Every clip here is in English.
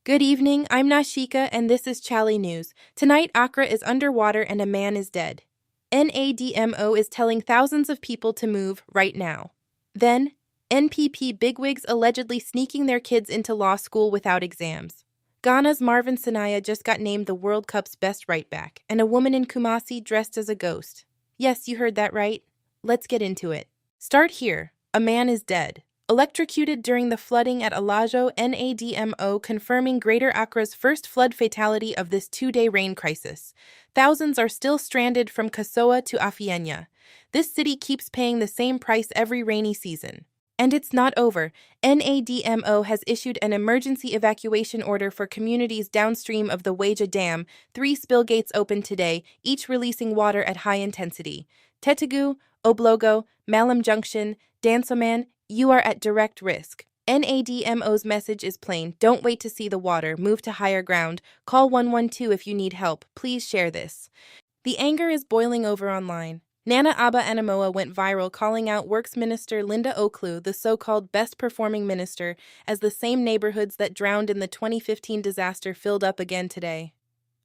Good evening, I'm Nashika and this is chale.news. Tonight, Accra is underwater and a man is dead. NADMO is telling thousands of people to move right now. Then, NPP bigwigs allegedly sneaking their kids into law school without exams. Ghana's Marvin Senaya just got named the World Cup's best right back, and a woman in Kumasi dressed as a ghost. Yes, you heard that right. Let's get into it. Start here. A man is dead. Electrocuted during the flooding at Alajo, NADMO confirming Greater Accra's first flood fatality of this two-day rain crisis. Thousands are still stranded from Kasoa to Afienya. This city keeps paying the same price every rainy season. And it's not over. NADMO has issued an emergency evacuation order for communities downstream of the Weija Dam. 3 spill gates opened today, each releasing water at high intensity. Tetegu, Oblogo, Mallam Junction, Dansoman, you are at direct risk. NADMO's message is plain. Don't wait to see the water. Move to higher ground. Call 112 if you need help. Please share this. The anger is boiling over online. Aba Anamoah went viral calling out Works Minister Linda Ocloo, the so-called best-performing minister, as the same neighborhoods that drowned in the 2015 disaster filled up again today.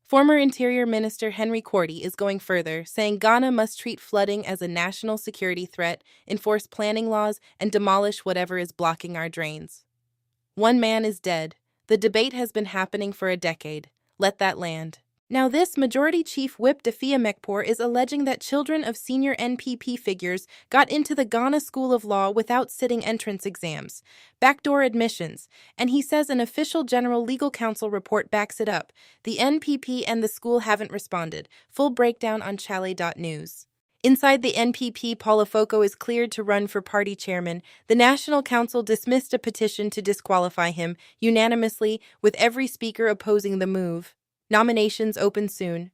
Former Interior Minister Quartey is going further, saying Ghana must treat flooding as a national security threat, enforce planning laws, and demolish whatever is blocking our drains. One man is dead. The debate has been happening for a decade. Let that land. Now this Majority Chief Whip Dafeamekpor is alleging that children of senior NPP figures got into the Ghana School of Law without sitting entrance exams, backdoor admissions, and he says an official General Legal Counsel report backs it up. The NPP and the school haven't responded. Full breakdown on chale.news. Inside the NPP, Paul Afoko is cleared to run for party chairman. The National Council dismissed a petition to disqualify him unanimously, with every speaker opposing the move. Nominations open soon.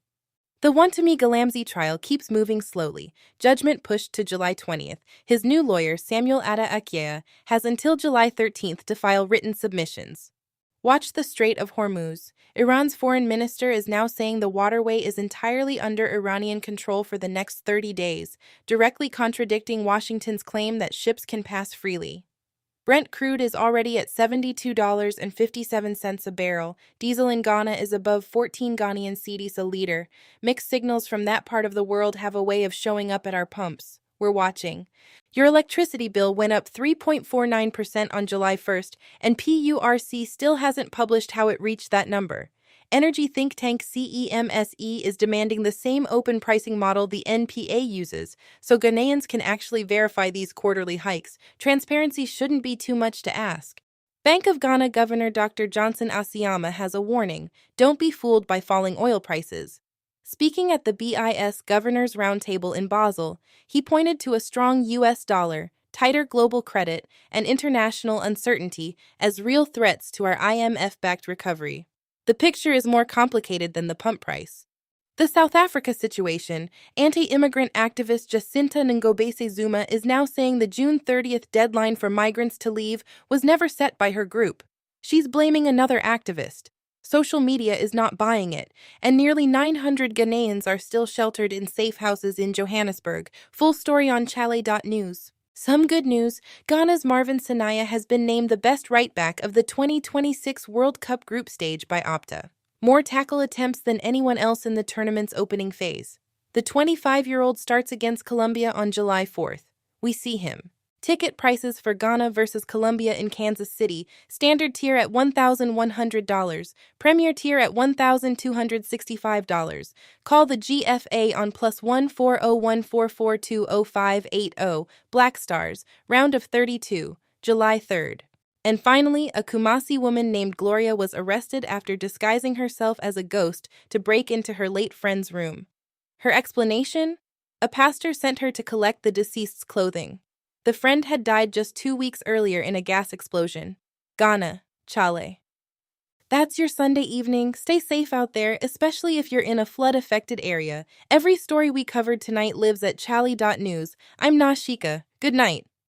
The Wontumi galamsey trial keeps moving slowly. Judgment pushed to July 20th. His new lawyer, Aba Anamoah, has until July 13th to file written submissions. Watch the Strait of Hormuz. Iran's foreign minister is now saying the waterway is entirely under Iranian control for the next 30 days, directly contradicting Washington's claim that ships can pass freely. Brent crude is already at $72.57 a barrel. Diesel in Ghana is above 14 Ghanaian cedis a liter. Mixed signals from that part of the world have a way of showing up at our pumps. We're watching. Your electricity bill went up 3.49% on July 1st, and PURC still hasn't published how it reached that number. Energy think tank CEMSE is demanding the same open pricing model the NPA uses, so Ghanaians can actually verify these quarterly hikes. Transparency shouldn't be too much to ask. Bank of Ghana Governor Dr. Johnson Asiama has a warning: don't be fooled by falling oil prices. Speaking at the BIS Governors Roundtable in Basel, he pointed to a strong US dollar, tighter global credit, and international uncertainty as real threats to our IMF-backed recovery. The picture is more complicated than the pump price. The South Africa situation: anti-immigrant activist Jacinta Ngobese Zuma is now saying the June 30th deadline for migrants to leave was never set by her group. She's blaming another activist. Social media is not buying it, and nearly 900 Ghanaians are still sheltered in safe houses in Johannesburg. Full story on chale.news. Some good news: Ghana's Marvin Senaya has been named the best right-back of the 2026 World Cup group stage by Opta. More tackle attempts than anyone else in the tournament's opening phase. The 25-year-old starts against Colombia on July 4th. We see him. Ticket prices for Ghana versus Colombia in Kansas City: standard tier at $1,100, premier tier at $1,265. Call the GFA on +1 4014420580. Black Stars, round of 32, July 3rd. And finally, a Kumasi woman named Gloria was arrested after disguising herself as a ghost to break into her late friend's room. Her explanation? A pastor sent her to collect the deceased's clothing. The friend had died just 2 weeks earlier in a gas explosion. Ghana, chale. That's your Sunday evening. Stay safe out there, especially if you're in a flood-affected area. Every story we covered tonight lives at chale.news. I'm Nashika. Good night.